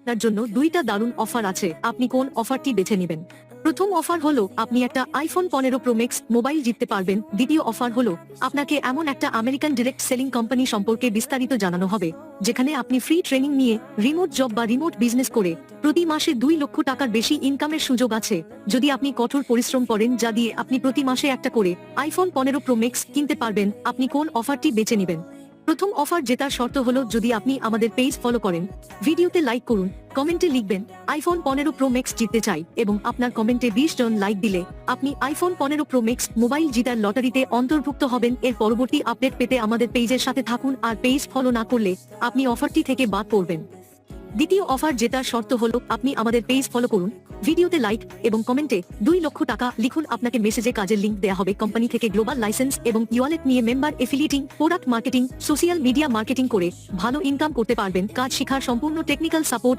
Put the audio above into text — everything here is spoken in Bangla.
আপনার জন্য দুইটা দারুণ অফার আছে, আপনি কোন অফারটি বেছে নেবেন? প্রথম অফার হলো আপনি একটা আইফোন 15 প্রো ম্যাক্স মোবাইল জিততে পারবেন। দ্বিতীয় অফার হলো আপনাকে এমন একটা আমেরিকান ডিরেক্ট সেলিং কোম্পানি সম্পর্কে বিস্তারিত জানানো হবে, যেখানে আপনি ফ্রি ট্রেনিং নিয়ে রিমোট জব বা রিমোট বিজনেস করে প্রতি মাসে 2 লক্ষ টাকার বেশি ইনকামের সুযোগ আছে, যদি আপনি কঠোর পরিশ্রম করেন, যা দিয়ে আপনি প্রতি মাসে একটা করে আইফোন 15 প্রো ম্যাক্স কিনতে পারবেন। আপনি কোন অফারটি বেছে নেবেন? প্রথম অফার জেতার শর্ত হলো যদি আপনি আমাদের পেজ ফলো করেন, ভিডিওতে লাইক করুন, কমেন্টে লিখবেন আইফোন 15 প্রো ম্যাক্স জিততে চাই এবং আপনার কমেন্টে 20 জন লাইক দিলে আপনি আইফোন 15 প্রো ম্যাক্স মোবাইল জিতার লটারিতে অন্তর্ভুক্ত হবেন। এর পরবর্তী আপডেট পেতে আমাদের পেজের সাথে থাকুন, আর পেজ ফলো না করলে আপনি অফারটি থেকে বাদ পড়বেন। দ্বিতীয় অফার জেতার শর্ত হলো আপনি আমাদের পেজ ফলো করুন, ভিডিওতে লাইক এবং কমেন্টে 2 লক্ষ টাকা লিখুন। আপনাকে মেসেজে কাজের লিংক দেওয়া হবে কোম্পানি থেকে গ্লোবাল লাইসেন্স এবং ইওয়ালেট নিয়ে member affiliating, product marketing, social media marketing করে ভালো ইনকাম করতে পারবেন। কাজ শেখার সম্পূর্ণ টেকনিক্যাল সাপোর্ট